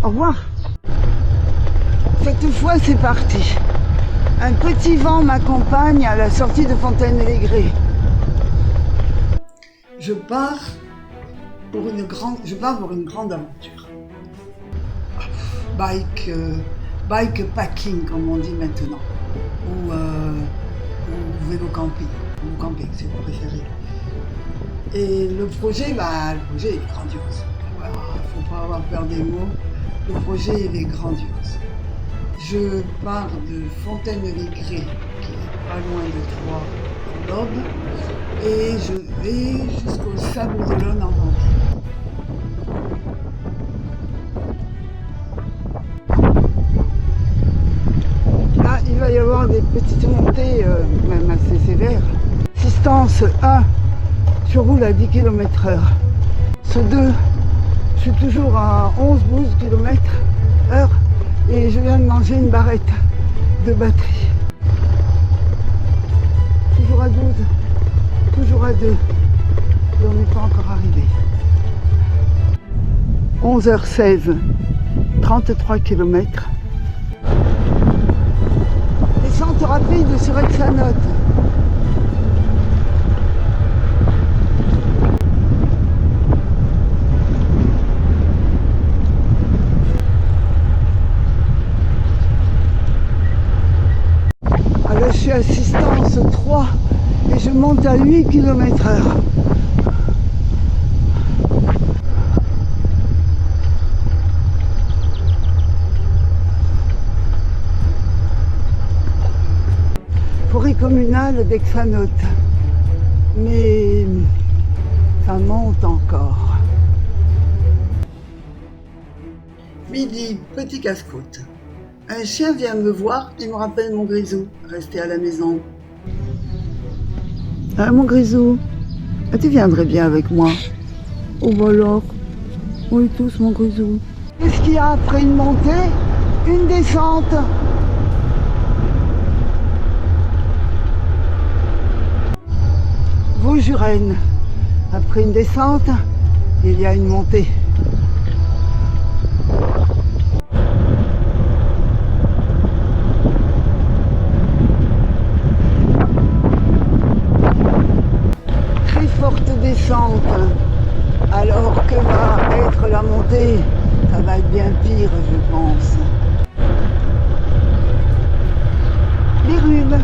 Au revoir. Cette fois, c'est parti. Un petit vent m'accompagne à la sortie de Fontaine-les-Grès. Je pars pour une grande aventure. Bike packing, comme on dit maintenant. Ou vélo camping. Ou camping, c'est le préféré. Et le projet est grandiose. Voilà, faut pas avoir peur des mots. Le projet, il est grandiose. Je pars de Fontaine-les-Grès, qui est pas loin de Troyes, en l'Aube, et je vais jusqu'au Sable d'Olonne en Vendée. Là, il va y avoir des petites montées, même assez sévères. Distance 1, je roule à 10 km/h. Ce 2, je suis toujours à 11-12 km/h. Et je viens de manger une barrette de batterie. Toujours à 12, toujours à 2. Et on n'est pas encore arrivé. 11h16, 33 km. Descente rapide sur Exanote. Je suis assistance 3 et je monte à 8 km/h. Forêt communale d'Exanote. Mais ça monte encore. Midi, petit casse-côte. Un chien vient me voir et me rappelle mon grisou, resté à la maison. Ah, mon grisou, tu viendrais bien avec moi. Oh bah alors, oui tous mon grisou. Qu'est-ce qu'il y a après une montée? Une descente. Vosgirène. Après une descente, il y a une montée. Descente, alors que va être la montée, ça va être bien pire, je pense. Bérube.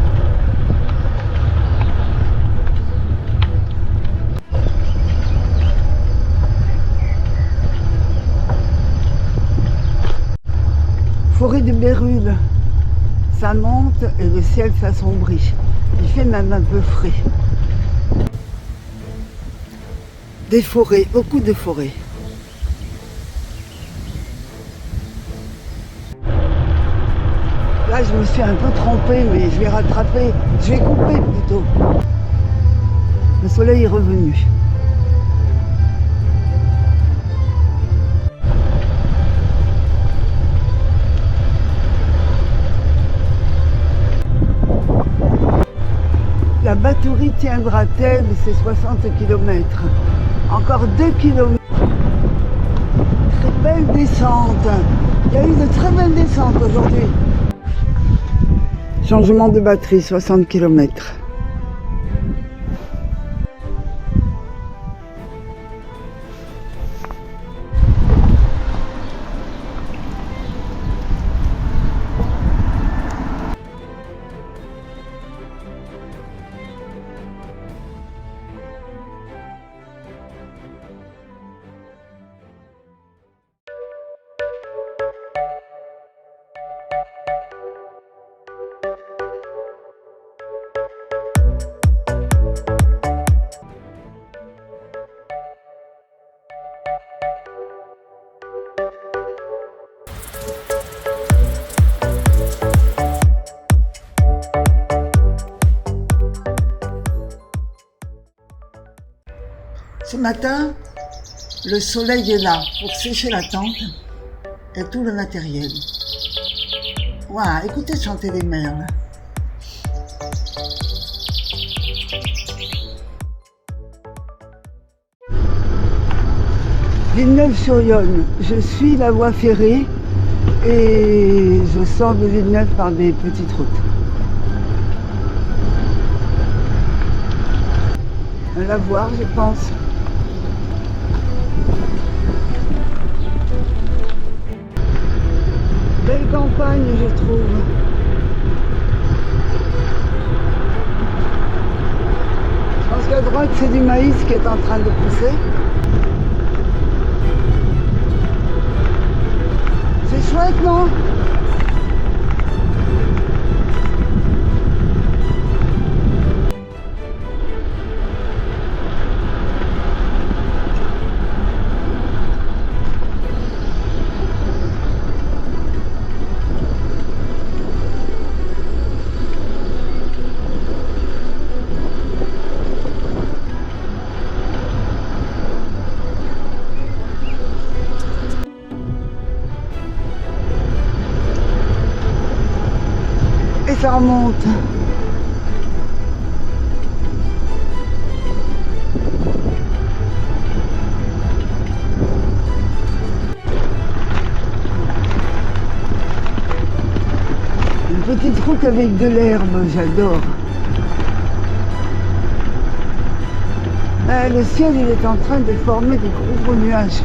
Forêt de Bérube, ça monte et le ciel s'assombrit. Il fait même un peu frais. Des forêts, beaucoup de forêts. Là, je me suis un peu trompée, mais je vais rattraper. Je vais couper plutôt. Le soleil est revenu. La batterie tiendra-t-elle ces 60 km? Encore 2 km. Très belle descente. Il y a eu de très belles descentes aujourd'hui. Changement de batterie, 60 km. Ce matin, le soleil est là pour sécher la tente et tout le matériel. Waouh, écoutez chanter les merles. Villeneuve-sur-Yonne. Je suis la voie ferrée et je sors de Villeneuve par des petites routes. À la voir, je pense. Belle campagne, je trouve. Je pense qu'à droite, c'est du maïs qui est en train de pousser. C'est chouette, non? Et ça remonte. Une petite route avec de l'herbe, j'adore. Le ciel, il est en train de former des gros nuages.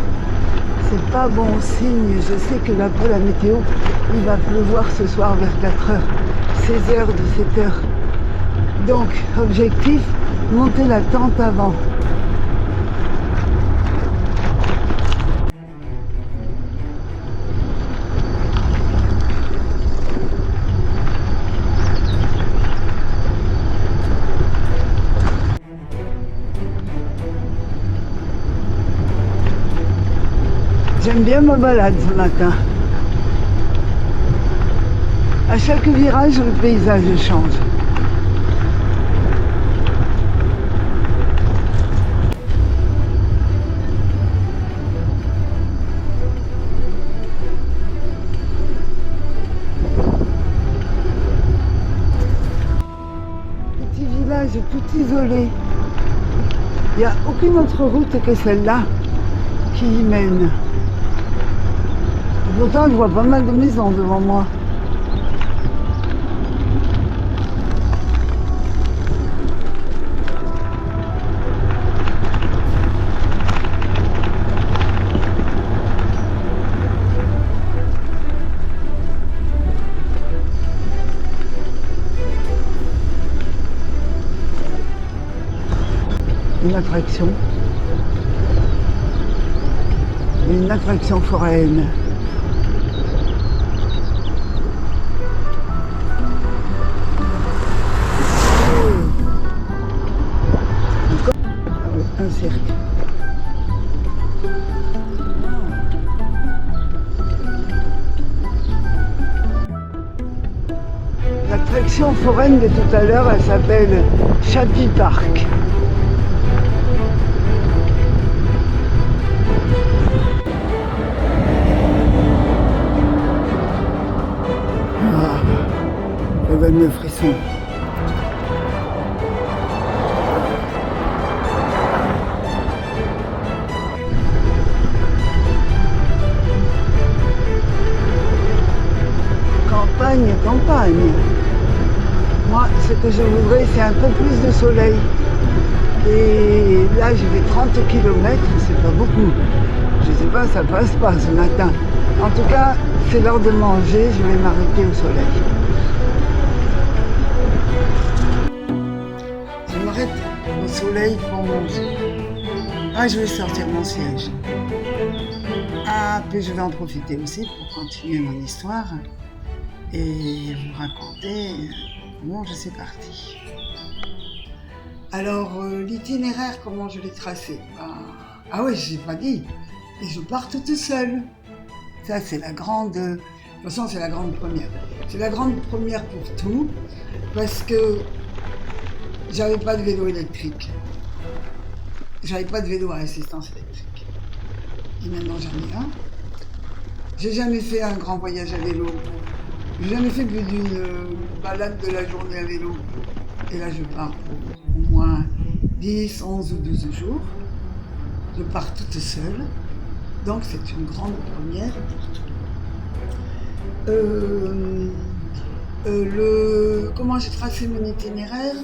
C'est pas bon signe. Je sais que d'après la météo, il va pleuvoir ce soir vers 4 heures, 16 heures de 7 heures. Donc, objectif, monter la tente avant. J'aime bien ma balade ce matin. À chaque virage, le paysage change. Petit village tout isolé. Il n'y a aucune autre route que celle-là qui y mène. Pourtant, je vois pas mal de maisons devant moi. Une attraction foraine. Un cercle. L'attraction foraine de tout à l'heure, elle s'appelle Chappie Park. Ça donne le frisson. Campagne. Moi, ce que je voudrais, c'est un peu plus de soleil. Et là, je vais 30 km, c'est pas beaucoup. Je sais pas, ça passe pas ce matin. En tout cas, c'est l'heure de manger, je vais m'arrêter au soleil. Je m'arrête au soleil pour manger. Ah, je vais sortir mon siège. Ah, puis je vais en profiter aussi pour continuer mon histoire et vous raconter comment je suis partie. Alors, l'itinéraire, comment je l'ai tracé? Ah oui, je n'ai pas dit. Et je pars toute seule. Ça, c'est la grande... De toute façon, c'est la grande première. C'est la grande première pour tout, parce que j'avais pas de vélo électrique. J'avais pas de vélo à assistance électrique. Et maintenant, j'en ai un. J'ai jamais fait un grand voyage à vélo. J'ai jamais fait plus d'une balade de la journée à vélo. Et là, je pars pour au moins 10, 11 ou 12 jours. Je pars toute seule. Donc c'est une grande première. Comment j'ai tracé mon itinéraire?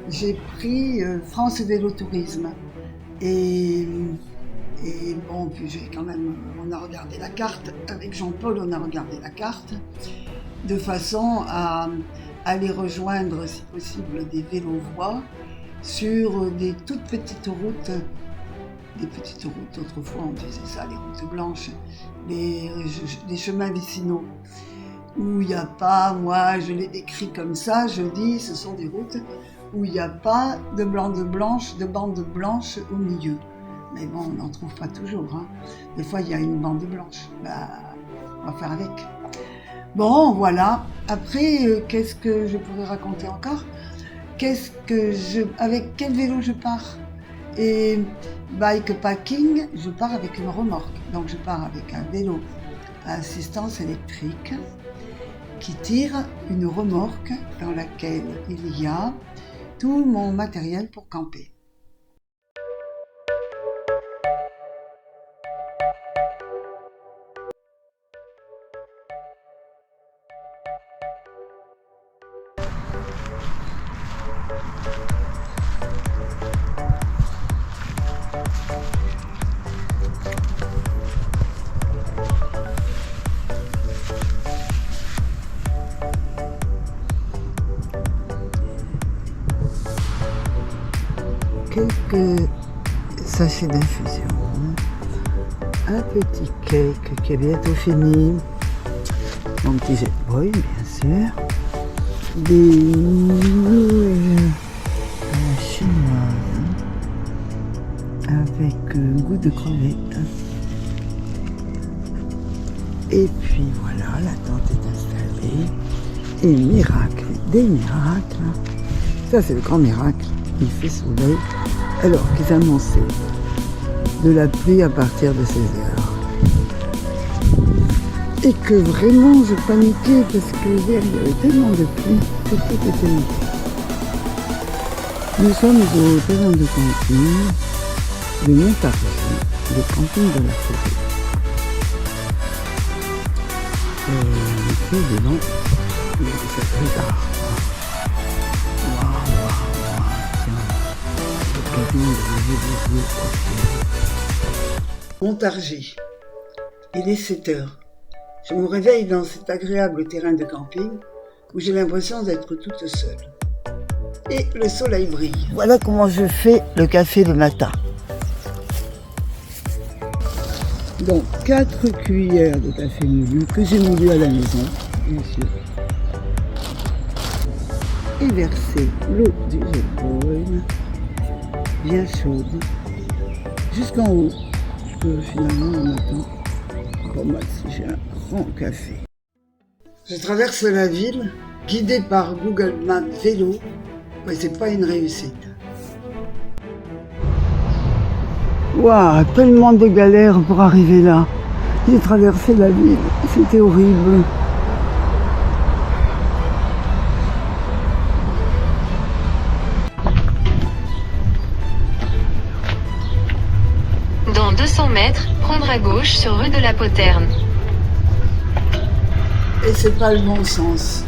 J'ai pris France Vélo Tourisme. Et bon, puis j'ai quand même, on a regardé la carte, avec Jean-Paul, on a regardé la carte, de façon à aller rejoindre, si possible, des vélo-voies sur des toutes petites routes, autrefois on disait ça, les routes blanches, les chemins vicinaux, où il n'y a pas, moi je les décris comme ça, je dis, ce sont des routes où il n'y a pas de bandes blanches au milieu. Mais bon, on n'en trouve pas toujours. Hein. Des fois, il y a une bande blanche. Bah, on va faire avec. Bon, voilà. Après, qu'est-ce que je pourrais raconter encore? Avec quel vélo je pars? Et bikepacking, je pars avec une remorque. Donc, je pars avec un vélo à assistance électrique qui tire une remorque dans laquelle il y a tout mon matériel pour camper. Quelques sachets d'infusion, un petit cake qui est bientôt fini, mon petit jet boy bien sûr, des nouilles à la chinoise avec un goût de crevette. Et puis voilà, la tente est installée. Et miracle, des miracles, ça c'est le grand miracle. Il fait soleil, alors qu'ils annonçaient de la pluie à partir de 16 heures. Et que vraiment je paniquais parce que hier il y avait tellement de pluie que tout était mouillé. Nous sommes au terrain de camping de Montargis, le camping de la forêt. Il fait devant cette d'arbres. Montargis, il est 7 heures. Je me réveille dans cet agréable terrain de camping où j'ai l'impression d'être toute seule. Et le soleil brille. Voilà comment je fais le café le matin. Donc 4 cuillères de café moulu que j'ai moulu à la maison, bien sûr. Et verser l'eau du jet boil, bien chaude, jusqu'en haut, que finalement on attend pas mal si j'ai un grand café. Je traverse la ville, guidée par Google Maps vélo, mais c'est pas une réussite. Waouh, tellement de galères pour arriver là. J'ai traversé la ville, c'était horrible. Dans 200 mètres, prendre à gauche sur rue de la Poterne. Et c'est pas le bon sens.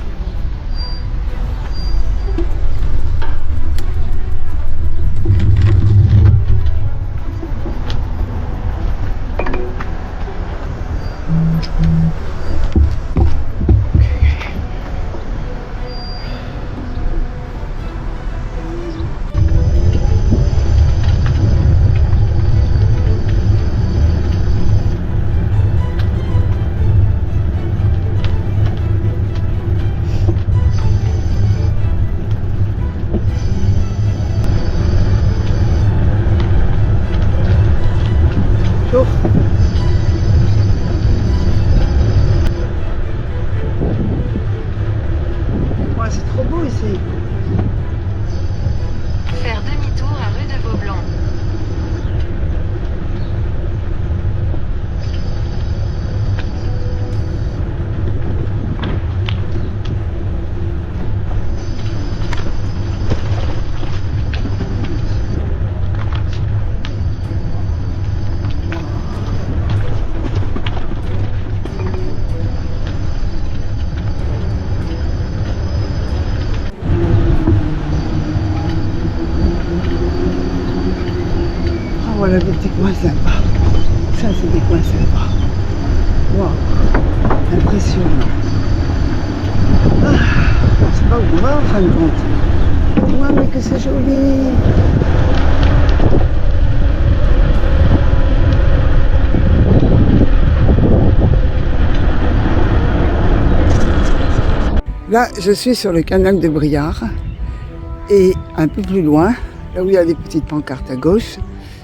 Ouais, c'est trop beau ici. Faire demi-tour à rue de Vaublanc. voilà des petits coins sympas. Ça, c'est des coins sympas. Waouh, impressionnant. Ah, c'est pas où on va en fin de compte. Ouais, mais que c'est joli. Là, je suis sur le canal de Briare et un peu plus loin, là où il y a des petites pancartes à gauche,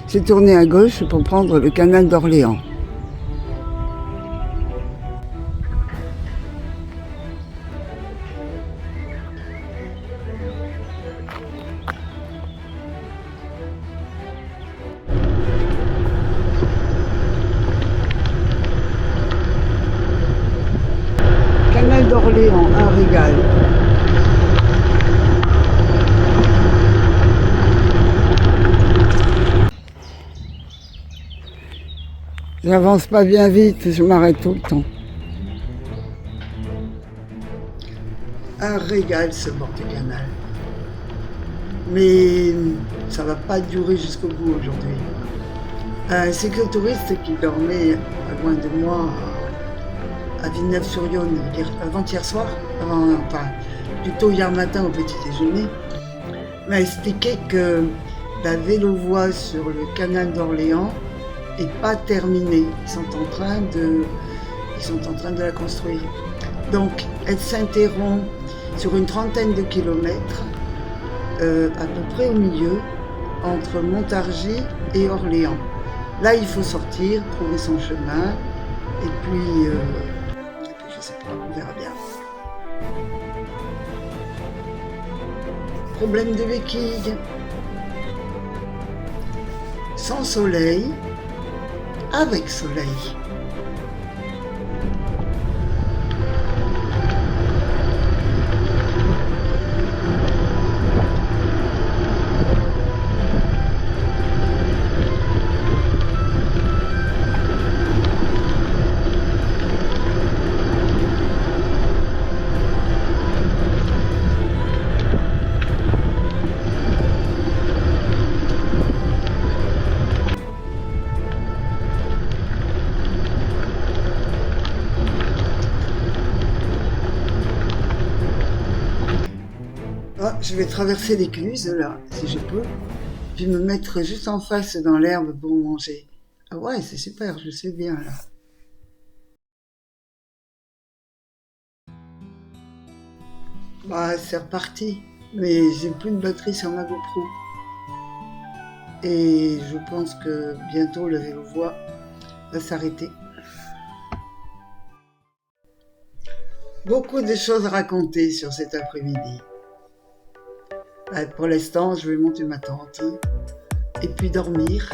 j'ai tourné à gauche pour prendre le canal d'Orléans. Canal d'Orléans, un régal. J'avance pas bien vite, je m'arrête tout le temps. Un régal ce bord du canal. Mais ça va pas durer jusqu'au bout aujourd'hui. Un cyclotouriste qui dormait pas loin de moi à Villeneuve-sur-Yonne avant-hier soir, enfin plutôt hier matin au petit déjeuner, m'a expliqué que la vélo-voie sur le canal d'Orléans n'est pas terminée. Ils sont en train de la construire. Donc elle s'interrompt sur une trentaine de kilomètres, à peu près au milieu, entre Montargis et Orléans. Là, il faut sortir, trouver son chemin, et puis je sais pas, on verra bien. Problème de béquilles. Sans soleil, avec soleil. Ah, je vais traverser l'écluse là, si je peux, puis me mettre juste en face dans l'herbe pour manger. Ah ouais, c'est super, je sais bien là. Bah, c'est reparti, mais j'ai plus de batterie sur ma GoPro. Et je pense que bientôt le vélo-voie va s'arrêter. Beaucoup de choses à raconter sur cet après-midi. Pour l'instant, je vais monter ma tente et puis dormir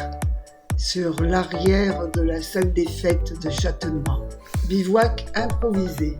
sur l'arrière de la salle des fêtes de Châtenois. Bivouac improvisé.